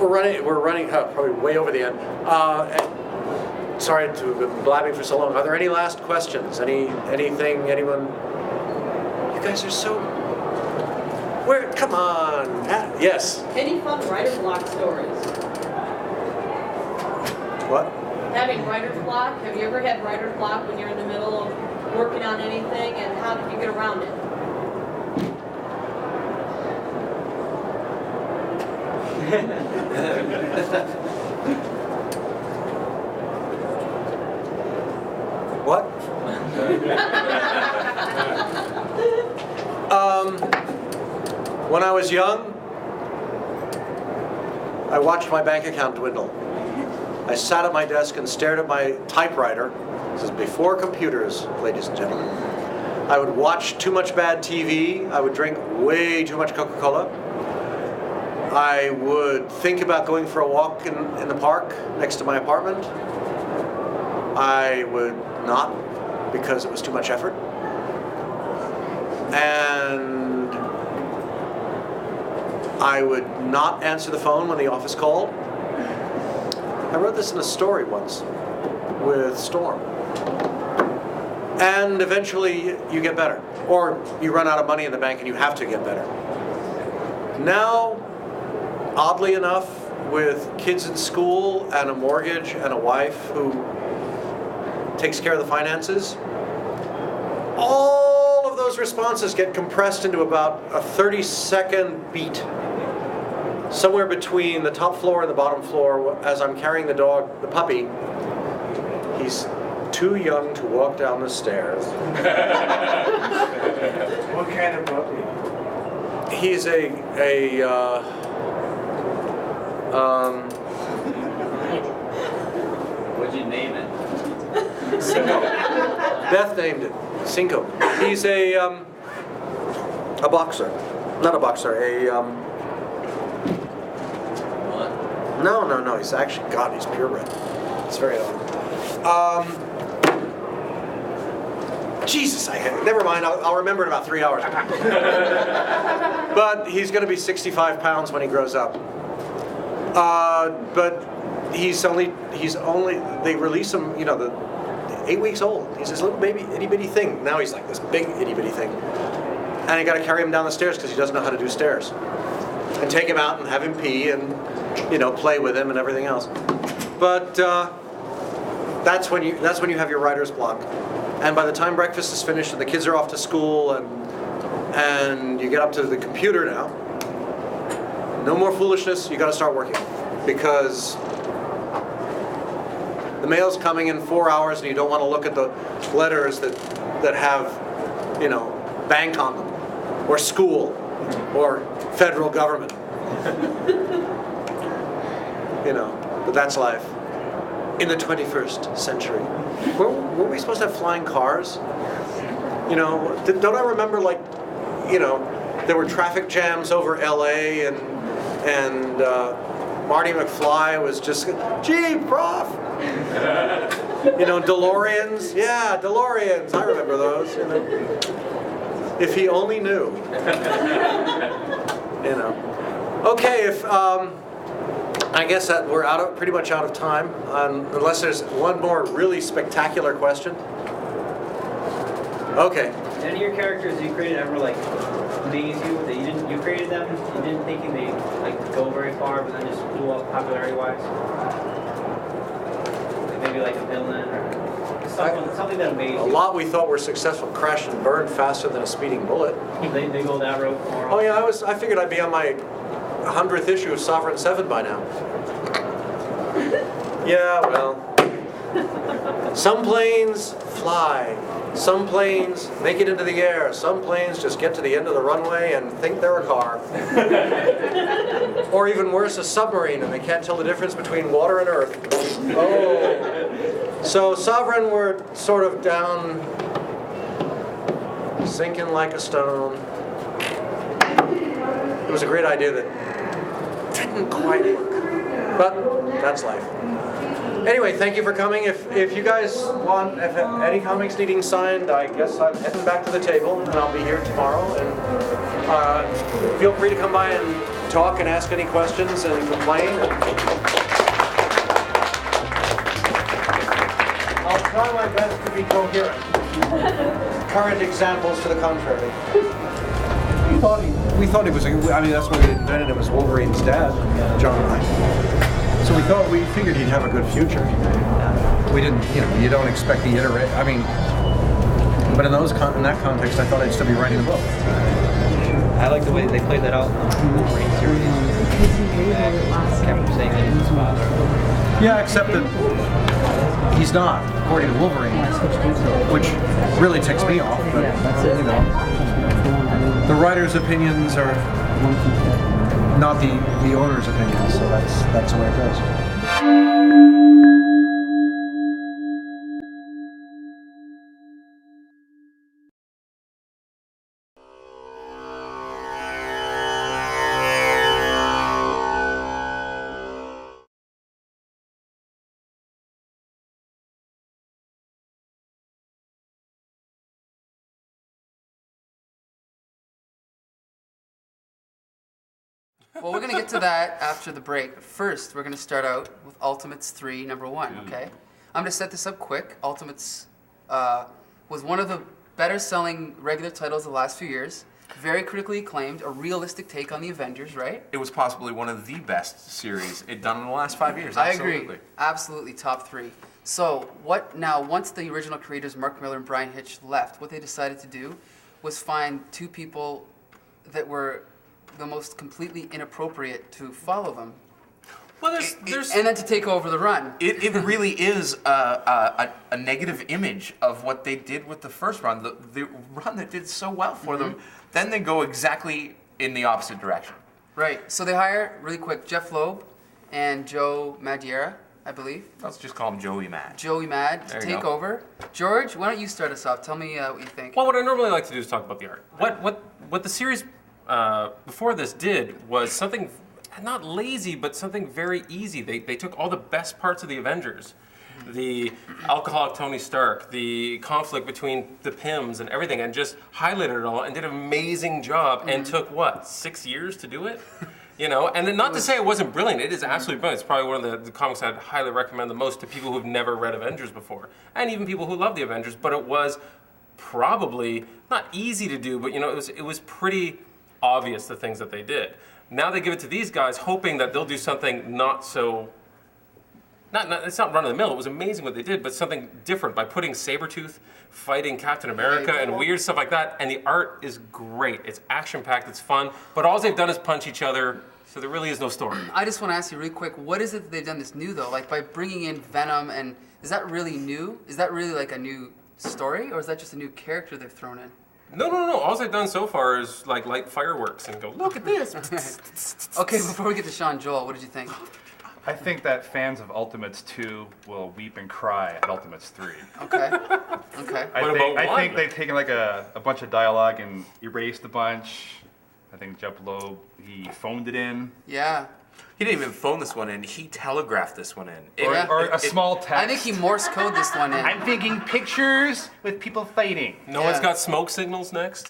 We're running probably way over the end. Sorry to have been blabbing for so long. Are there any last questions? Anything? Anyone? You guys are so. Where? Come on. Yes. Any fun writer's block stories? What? Having writer's block. Have you ever had writer's block when you're in the middle of working on anything, and how did you get around it? What? When I was young, I watched my bank account dwindle. I sat at my desk and stared at my typewriter. This is before computers, ladies and gentlemen. I would watch too much bad TV. I would drink way too much Coca-Cola. I would think about going for a walk in the park next to my apartment. I would not, because it was too much effort. And I would not answer the phone when the office called. I wrote this in a story once with Storm. And eventually you get better. Or you run out of money in the bank and you have to get better. Now, oddly enough, with kids in school and a mortgage and a wife who takes care of the finances, all of those responses get compressed into about a 30-second beat. Somewhere between the top floor and the bottom floor, as I'm carrying the dog, the puppy, he's too young to walk down the stairs. What kind of puppy? He's What'd you name it? Cinco. Beth named it Cinco. He's a boxer. Not a boxer, What? No, he's actually, God, he's purebred. It's very odd. Jesus, never mind, I'll remember in about 3 hours. But he's going to be 65 pounds when he grows up. But he's only, they release him, 8 weeks old. He's this little baby, itty bitty thing. Now he's like this big itty bitty thing. And I got to carry him down the stairs because he doesn't know how to do stairs. And take him out and have him pee and, play with him and everything else. But that's when you have your writer's block. And by the time breakfast is finished and the kids are off to school and you get up to the computer now, no more foolishness, you got to start working. Because the mail's coming in 4 hours and you don't want to look at the letters that have, bank on them, or school, or federal government. But that's life. In the 21st century. Were we supposed to have flying cars? Don't I remember there were traffic jams over LA and Marty McFly was just, gee, prof! DeLoreans, yeah, DeLoreans, I remember those, If he only knew. Okay, I guess that we're pretty much out of time, unless there's one more really spectacular question. Okay. Did any of your characters you created ever amaze you that you created them, you didn't think they go very far, but then just blew up popularity-wise? Maybe like a villain or something that amazed you. A lot we thought were successful crashed and burned faster than a speeding bullet. They go that route more. Oh yeah, I figured I'd be on my 100th issue of Sovereign 7 by now. Yeah, well. Some planes fly. Some planes make it into the air. Some planes just get to the end of the runway and think they're a car. Or even worse, a submarine, and they can't tell the difference between water and earth. Oh. So Sovereign, we're sort of down, sinking like a stone. It was a great idea that didn't quite work. But that's life. Anyway, thank you for coming. If you guys want any comics needing signed, I guess I'm heading back to the table, and I'll be here tomorrow. And feel free to come by and talk and ask any questions and complain. I'll try my best to be coherent. Current examples to the contrary. We thought he was. I mean, that's why we invented him as Wolverine's dad, John and I. So we figured he'd have a good future. We didn't, you don't expect the iterate. I mean, but in that context, I thought I'd still be writing a book. I like the way they played that out in the Wolverine series. Kept saying that he's his father. Yeah, except that he's not, according to Wolverine, which really ticks me off. But, the writer's opinions are not the owner's opinions, so that's the way it goes. Well, we're going to get to that after the break. But first, we're going to start out with Ultimates 3, number 1, okay? I'm going to set this up quick. Ultimates was one of the better-selling regular titles of the last few years. Very critically acclaimed, a realistic take on the Avengers, right? It was possibly one of the best series it done in the last 5 years. I agree. Absolutely, top 3. So, once the original creators, Mark Miller and Brian Hitch, left, what they decided to do was find 2 people that were the most completely inappropriate to follow them. Well, and then to take over the run. It really is a negative image of what they did with the first run, the run that did so well for them. Then they go exactly in the opposite direction. Right. So they hire, really quick, Jeff Loeb and Joe Madureira, I believe. Let's just call him Joey Mad. Joey Mad to take over. George, why don't you start us off? Tell me what you think. Well, what I normally like to do is talk about the art. What the series before this did was something not lazy, but something very easy. They took all the best parts of the Avengers, the alcoholic Tony Stark, the conflict between the Pyms and everything, and just highlighted it all and did an amazing job. And took 6 years to do it. And then not to say it wasn't brilliant. It is absolutely brilliant. It's probably one of the comics I'd highly recommend the most to people who've never read Avengers before, and even people who love the Avengers. But it was probably not easy to do, but it was pretty obvious the things that they did. Now they give it to these guys, hoping that they'll do something it's not run of the mill. It was amazing what they did, but something different by putting Sabretooth fighting Captain America and weird stuff like that. And the art is great. It's action-packed. It's fun. But all they've done is punch each other. So there really is no story. I just want to ask you really quick, what is it that they've done this new though? Like by bringing in Venom, and is that really new? Is that really like a new story, or is that just a new character they've thrown in? No. All they've done so far is like light fireworks and go, look at this. Okay, before we get to Sean Joel, what did you think? I think that fans of Ultimates 2 will weep and cry at Ultimates 3. Okay. I think they've taken like a bunch of dialogue and erased a bunch. I think Jeff Loeb, he phoned it in. Yeah. He didn't even phone this one in. He telegraphed this one in. Or a small text. I think he Morse code this one in. I'm thinking pictures with people fighting. No one's got smoke signals next?